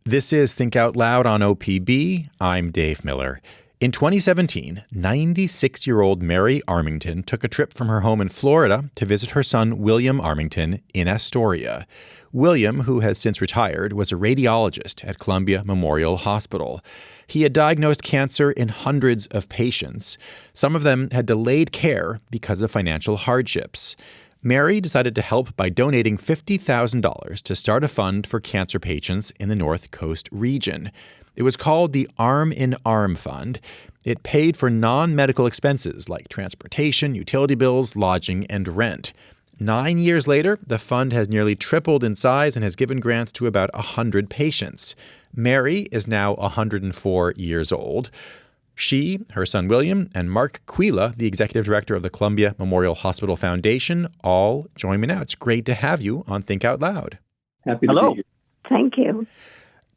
This is Think Out Loud on OPB. I'm Dave Miller. In 2017, 96-year-old Mary Armington took a trip from her home in Florida to visit her son, William Armington, in Astoria. William, who has since retired, was a radiologist at Columbia Memorial Hospital. He had diagnosed cancer in hundreds of patients. Some of them had delayed care because of financial hardships. Mary decided to help by donating $50,000 to start a fund for cancer patients in the North Coast region. It was called the Arm in Arm Fund. It paid for non-medical expenses like transportation, utility bills, lodging, and rent. 9 years later, the fund has nearly tripled in size and has given grants to about 100 patients. Mary is now 104 years old. She, her son William, and Mark Quila, the executive director of the Columbia Memorial Hospital Foundation, all join me now. It's great to have you on Think Out Loud. Happy to be here. Thank you.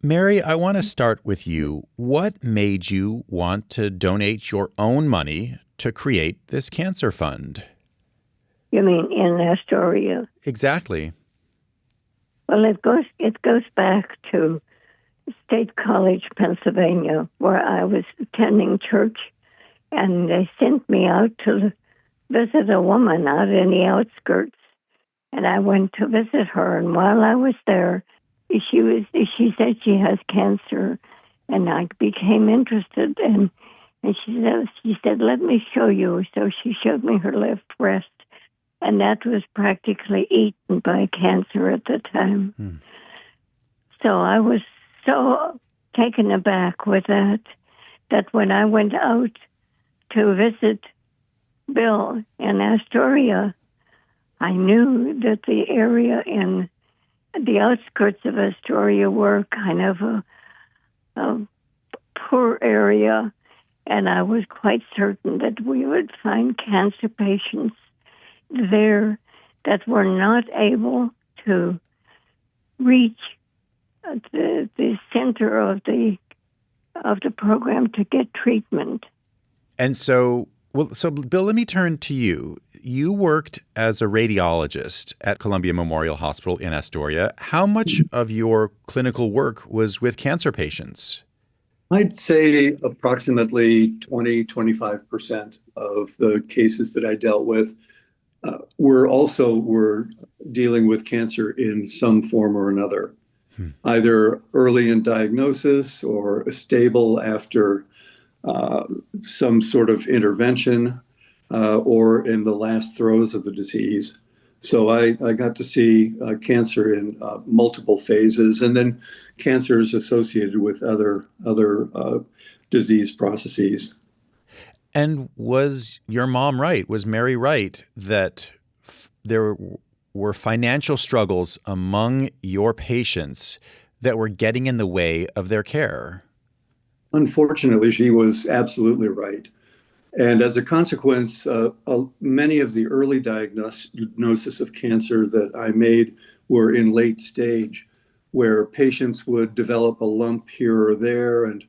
Mary, I want to start with you. What made you want to donate your own money to create this cancer fund? You mean in Astoria? Exactly. Well, it goes back to State College, Pennsylvania, where I was attending church, and they sent me out to visit a woman out in the outskirts, and I went to visit her. And while I was there, she said she has cancer, and I became interested. And she said, "Let me show you." So she showed me her left breast, and that was practically eaten by cancer at the time. So I was so taken aback with that when I went out to visit Bill in Astoria, I knew that the area in the outskirts of Astoria were kind of a poor area, and I was quite certain that we would find cancer patients there that were not able to reach the center of the program to get treatment. And so Bill, let me turn to you. You worked as a radiologist at Columbia Memorial Hospital in Astoria. How much of your clinical work was with cancer patients? I'd say approximately 25% of the cases that I dealt with were dealing with cancer in some form or another. Either early in diagnosis or stable after some sort of intervention or in the last throes of the disease. So I got to see cancer in multiple phases, and then cancers associated with other disease processes. And was your mom right? Was Mary right that there were financial struggles among your patients that were getting in the way of their care? Unfortunately, she was absolutely right. And as a consequence, many of the early diagnosis of cancer that I made were in late stage, where patients would develop a lump here or there and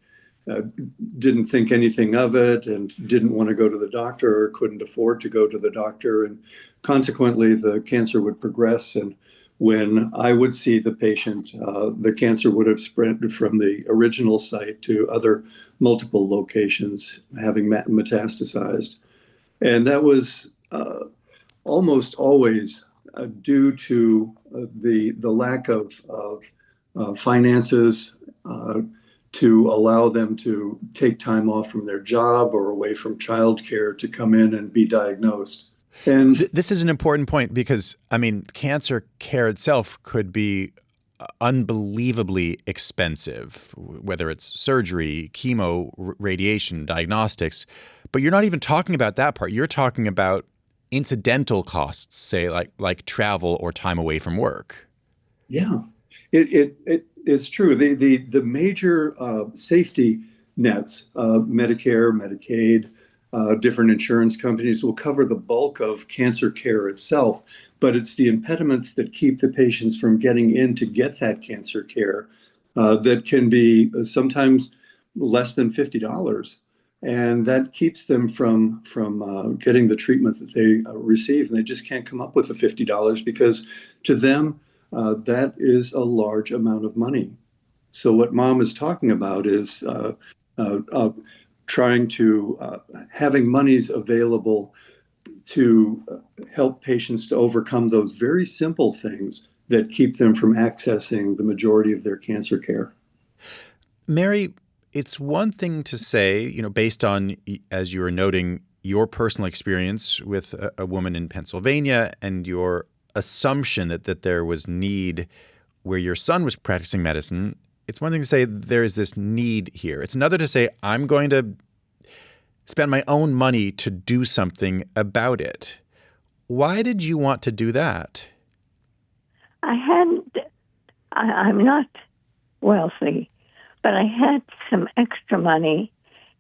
didn't think anything of it and didn't want to go to the doctor or couldn't afford to go to the doctor. And consequently, the cancer would progress. And when I would see the patient, the cancer would have spread from the original site to other multiple locations, having metastasized. And that was almost always due to the lack of finances to allow them to take time off from their job or away from childcare to come in and be diagnosed. And this is an important point because, cancer care itself could be unbelievably expensive, whether it's surgery, chemo, radiation, diagnostics. But you're not even talking about that part. You're talking about incidental costs, say like travel or time away from work. Yeah, it's true. The major safety nets, Medicare, Medicaid, different insurance companies will cover the bulk of cancer care itself, but it's the impediments that keep the patients from getting in to get that cancer care that can be sometimes less than $50. And that keeps them from getting the treatment that they receive. And they just can't come up with the $50 because to them, that is a large amount of money. So what Mom is talking about is trying to having monies available to help patients to overcome those very simple things that keep them from accessing the majority of their cancer care. Mary, it's one thing to say, based on, as you were noting, your personal experience with a woman in Pennsylvania and your assumption that there was need where your son was practicing medicine. It's one thing to say there is this need here. It's another to say, I'm going to spend my own money to do something about it. Why did you want to do that? I'm not wealthy, but I had some extra money,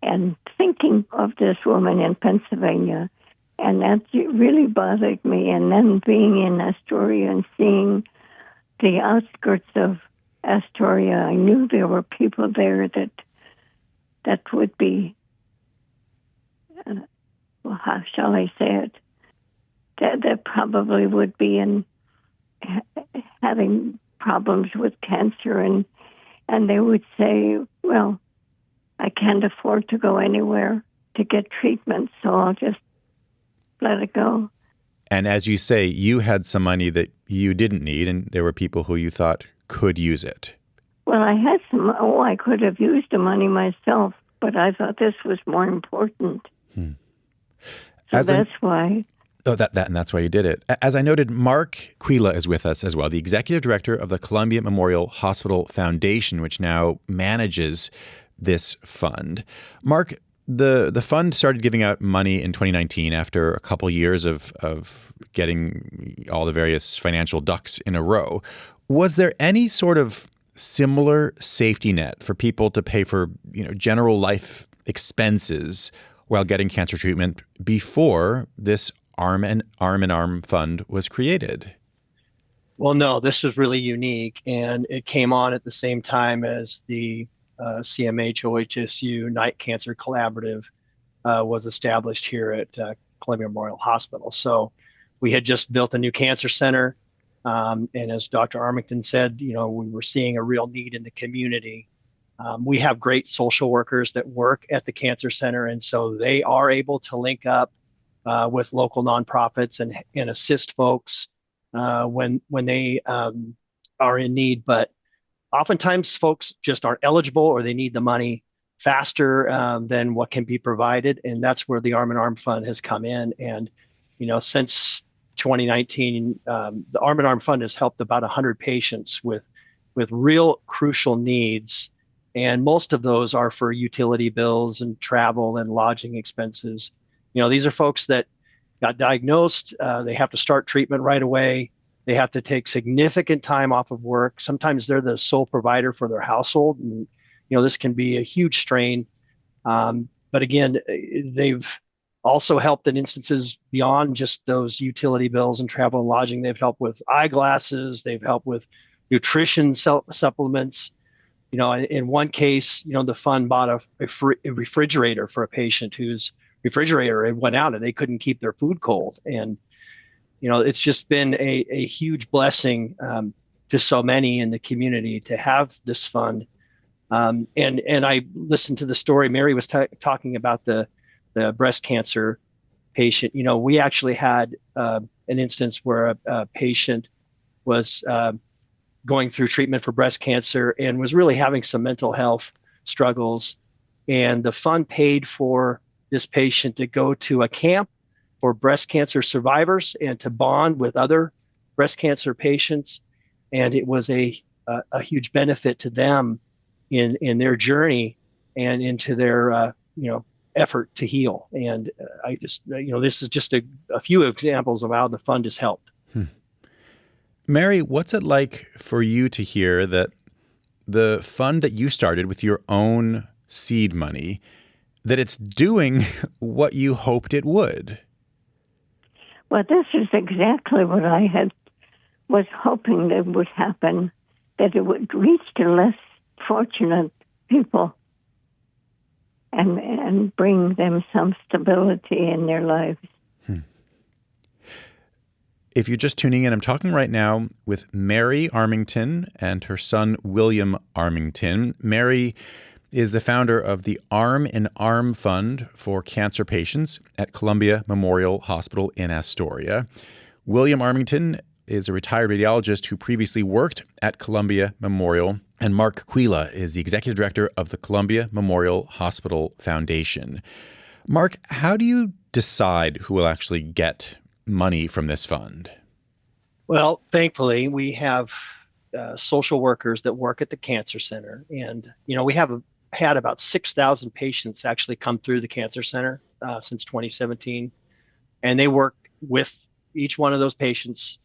and thinking of this woman in Pennsylvania, and that really bothered me. And then being in Astoria and seeing the outskirts of Astoria, I knew there were people there that would be, how shall I say it, that probably would be having problems with cancer, and they would say, well, I can't afford to go anywhere to get treatment, so I'll just let it go. And as you say, you had some money that you didn't need, and there were people who you thought could use it. Well, I had I could have used the money myself, but I thought this was more important. So that's why. Oh, and that's why you did it. As I noted, Mark Quila is with us as well, the executive director of the Columbia Memorial Hospital Foundation, which now manages this fund. Mark, the fund started giving out money in 2019 after a couple years of getting all the various financial ducks in a row. Was there any sort of similar safety net for people to pay for, general life expenses while getting cancer treatment before this Arm in Arm fund was created? Well, no, this was really unique, and it came on at the same time as the CMH OHSU Night Cancer Collaborative was established here at Columbia Memorial Hospital. So we had just built a new cancer center, and as Dr. Armington said, we were seeing a real need in the community. We have great social workers that work at the cancer center, and so they are able to link up with local nonprofits and assist folks when they are in need. But oftentimes folks just aren't eligible, or they need the money faster than what can be provided. And that's where the Arm in Arm Fund has come in. And, since 2019, the Arm in Arm Fund has helped about 100 patients with real crucial needs. And most of those are for utility bills and travel and lodging expenses. These are folks that got diagnosed. They have to start treatment right away. They have to take significant time off of work. Sometimes they're the sole provider for their household. And, this can be a huge strain. But again, they've also helped in instances beyond just those utility bills and travel and lodging. They've helped with eyeglasses. They've helped with nutrition supplements. In one case, the fund bought a refrigerator for a patient whose refrigerator had went out and they couldn't keep their food cold. And, it's just been a huge blessing to so many in the community to have this fund. And I listened to the story. Mary was talking about the breast cancer patient. We actually had an instance where a patient was going through treatment for breast cancer and was really having some mental health struggles. And the fund paid for this patient to go to a camp for breast cancer survivors and to bond with other breast cancer patients. And it was a huge benefit to them in their journey and into their, effort to heal. And I just, this is just a few examples of how the fund has helped. Mary, what's it like for you to hear that the fund that you started with your own seed money, that it's doing what you hoped it would? Well, this is exactly what I was hoping that would happen, that it would reach the less fortunate people and bring them some stability in their lives. If you're just tuning in, I'm talking right now with Mary Armington and her son, William Armington. Mary is the founder of the Arm in Arm Fund for cancer patients at Columbia Memorial Hospital in Astoria. William Armington is a retired radiologist who previously worked at Columbia Memorial, and Mark Quila is the executive director of the Columbia Memorial Hospital Foundation. Mark, how do you decide who will actually get money from this fund? Well, thankfully, we have social workers that work at the cancer center. And, we have had about 6,000 patients actually come through the cancer center since 2017. And they work with each one of those patients,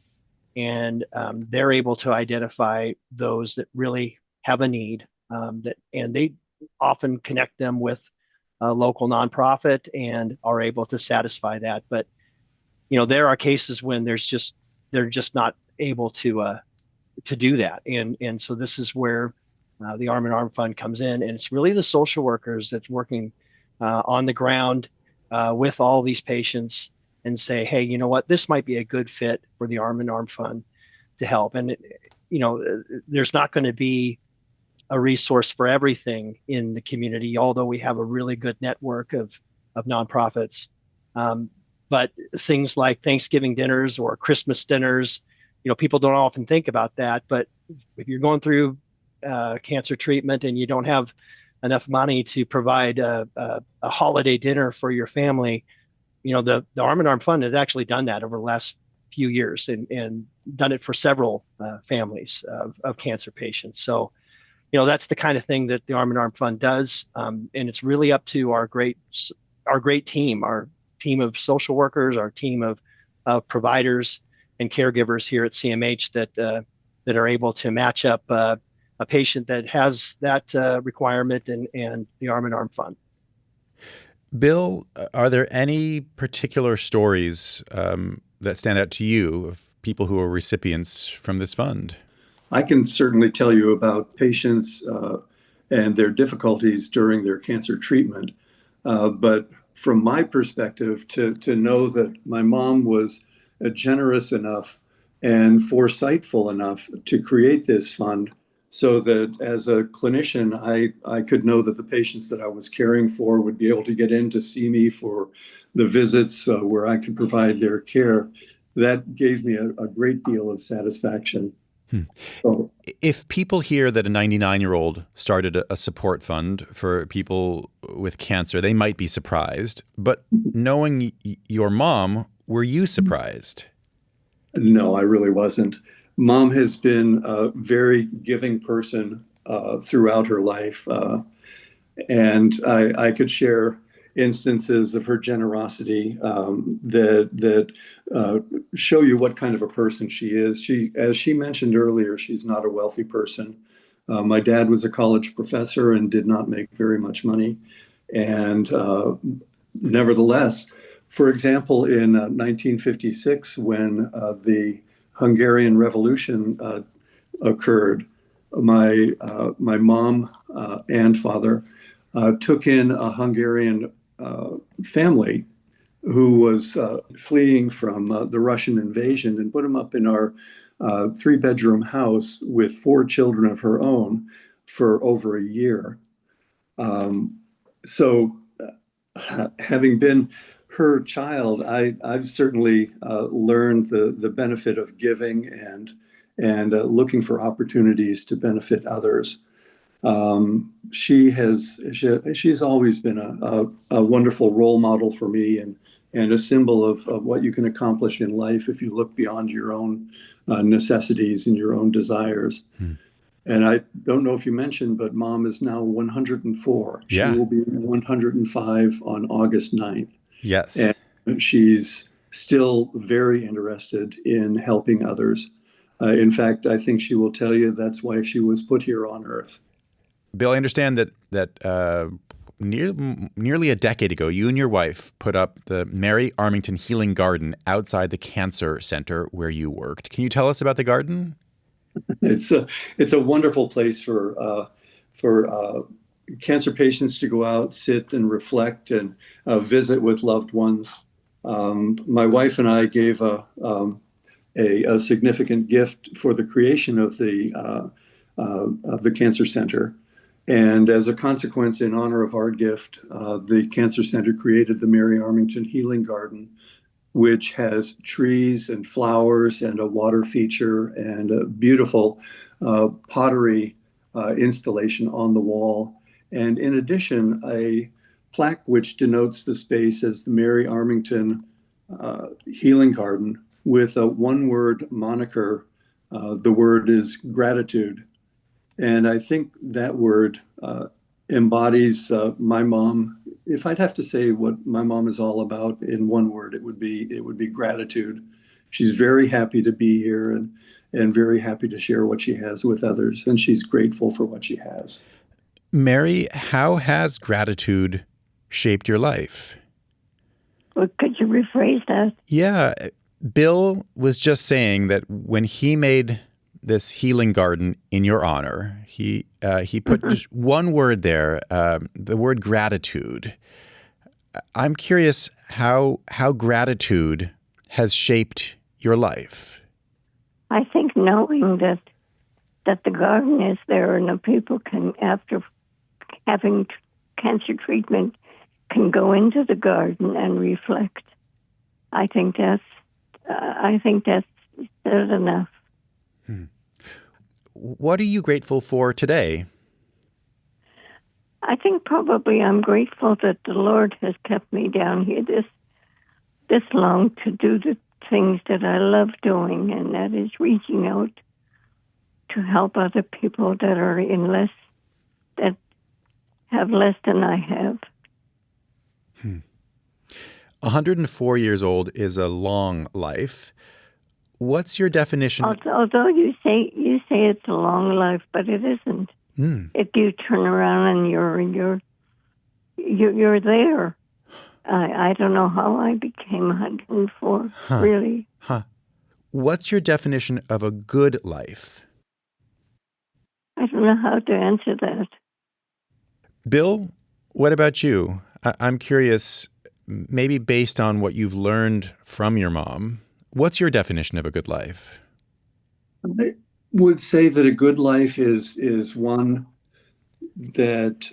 and they're able to identify those that really have a need. And they often connect them with a local nonprofit and are able to satisfy that. But there are cases when they're just not able to do that, and so this is where the Arm in Arm Fund comes in, and it's really the social workers that's working on the ground with all these patients and say, hey, you know what, this might be a good fit for the Arm in Arm Fund to help. And there's not going to be a resource for everything in the community, although we have a really good network of nonprofits. But things like Thanksgiving dinners or Christmas dinners, people don't often think about that. But if you're going through cancer treatment and you don't have enough money to provide a holiday dinner for your family, the Arm in Arm Fund has actually done that over the last few years and done it for several families of cancer patients. So, that's the kind of thing that the Arm in Arm Fund does. And it's really up to our great team, our team of social workers, our team of providers and caregivers here at CMH that are able to match up a patient that has that requirement and the Arm in Arm Fund. Bill, are there any particular stories that stand out to you of people who are recipients from this fund? I can certainly tell you about patients and their difficulties during their cancer treatment, but from my perspective, to know that my mom was generous enough and foresightful enough to create this fund so that as a clinician, I could know that the patients that I was caring for would be able to get in to see me for the visits where I could provide their care. That gave me a great deal of satisfaction. So, if people hear that a 99-year-old started a support fund for people with cancer, they might be surprised. But knowing your mom, were you surprised? No, I really wasn't. Mom has been a very giving person throughout her life. And I could share instances of her generosity that show you what kind of a person she is. As she mentioned earlier, she's not a wealthy person. My dad was a college professor and did not make very much money. And nevertheless, for example, in 1956, when the Hungarian Revolution occurred, my mom and father took in a Hungarian family who was fleeing from the Russian invasion and put them up in our 3-bedroom house with 4 children of her own for over a year. So having been her child, I've certainly learned the benefit of giving and looking for opportunities to benefit others. She's always been a wonderful role model for me and a symbol of what you can accomplish in life if you look beyond your own necessities and your own desires. And I don't know if you mentioned, but Mom is now 104. Yeah. She will be 105 on August 9th. Yes. And she's still very interested in helping others. In fact, I think she will tell you that's why she was put here on Earth. Bill, I understand that nearly a decade ago, you and your wife put up the Mary Armington Healing Garden outside the cancer center where you worked. Can you tell us about the garden? It's a wonderful place for cancer patients to go out, sit and reflect and visit with loved ones. My wife and I gave a a significant gift for the creation of the Cancer Center. And as a consequence, in honor of our gift, the Cancer Center created the Mary Armington Healing Garden, which has trees and flowers and a water feature and a beautiful pottery installation on the wall. And in addition, a plaque which denotes the space as the Mary Armington Healing Garden with a one-word moniker. The word is gratitude. And I think that word embodies my mom. If I'd have to say what my mom is all about in one word, it would be gratitude. She's very happy to be here and very happy to share what she has with others. And she's grateful for what she has. Mary, how has gratitude shaped your life? Well, could you rephrase that? Yeah. Bill was just saying that when he made this healing garden in your honor, he put just one word there, the word gratitude. I'm curious how gratitude has shaped your life. I think knowing that the garden is there and the people can, after having cancer treatment, can go into the garden and reflect. I think that's good enough. What are you grateful for today? I think probably I'm grateful that the Lord has kept me down here this long to do the things that I love doing, and that is reaching out to help other people that are that have less than I have. 104 years old is a long life. What's your definition? Although you say it's a long life, but it isn't. If you turn around and you're there. I don't know how I became 104. Really. What's your definition of a good life? I don't know how to answer that. Bill, what about you? I'm curious, maybe based on what you've learned from your mom, what's your definition of a good life? I would say that a good life is one that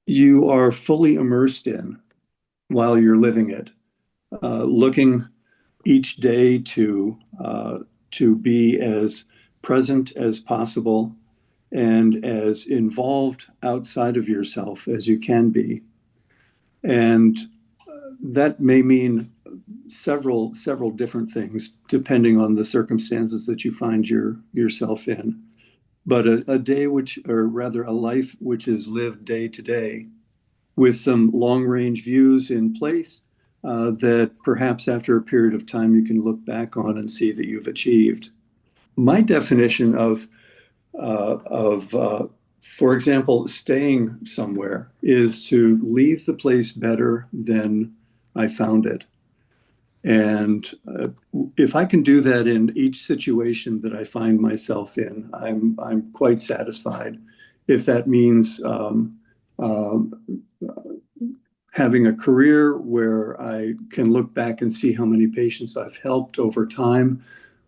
you are fully immersed in while you're living it, looking each day to be as present as possible and as involved outside of yourself as you can be. And that may mean several different things depending on the circumstances that you find yourself in. But a life which is lived day to day with some long-range views in place that perhaps after a period of time you can look back on and see that you've achieved. My definition of for example, staying somewhere is to leave the place better than I found it. And if I can do that in each situation that I find myself in, I'm quite satisfied. If that means having a career where I can look back and see how many patients I've helped over time,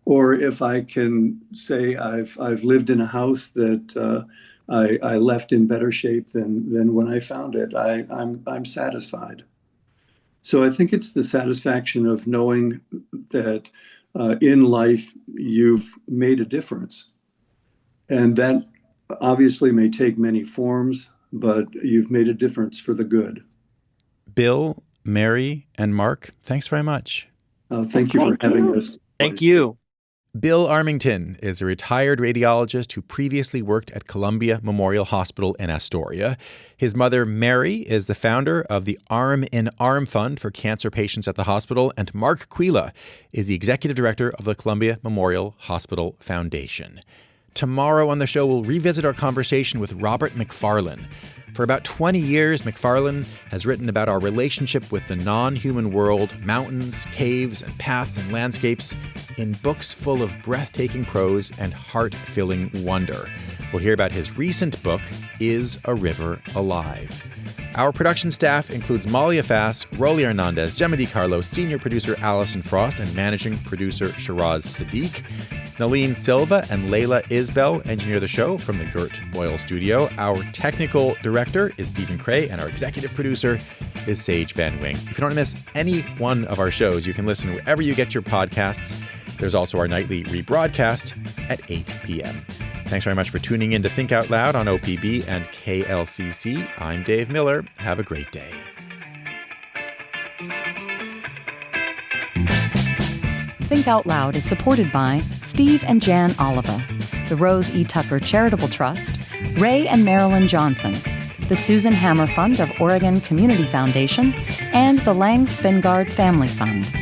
or if I can say I've lived in a house that I left in better shape than when I found it, I'm satisfied. So I think it's the satisfaction of knowing that in life you've made a difference. And that obviously may take many forms, but you've made a difference for the good. Bill, Mary, and Mark, thanks very much. Thank you for having us. Thank you. Bill Armington is a retired radiologist who previously worked at Columbia Memorial Hospital in Astoria. His mother, Mary, is the founder of the Arm in Arm Fund for cancer patients at the hospital, and Mark Quila is the executive director of the Columbia Memorial Hospital Foundation. Tomorrow on the show, we'll revisit our conversation with Robert Macfarlane. For about 20 years, Macfarlane has written about our relationship with the non-human world, mountains, caves, and paths and landscapes in books full of breathtaking prose and heart-filling wonder. We'll hear about his recent book, Is a River Alive? Our production staff includes Molly Afas, Rolly Hernandez, Gemma DiCarlo, senior producer Allison Frost, and managing producer Shiraz Sadiq. Nalene Silva and Layla Isbell engineer the show from the Gert Boyle studio. Our technical director is Stephen Cray, and our executive producer is Sage Van Wing. If you don't want to miss any one of our shows, you can listen wherever you get your podcasts. There's also our nightly rebroadcast at 8 p.m. Thanks very much for tuning in to Think Out Loud on OPB and KLCC. I'm Dave Miller. Have a great day. Think Out Loud is supported by Steve and Jan Oliva, the Rose E. Tucker Charitable Trust, Ray and Marilyn Johnson, the Susan Hammer Fund of Oregon Community Foundation, and the Lang Svingard Family Fund.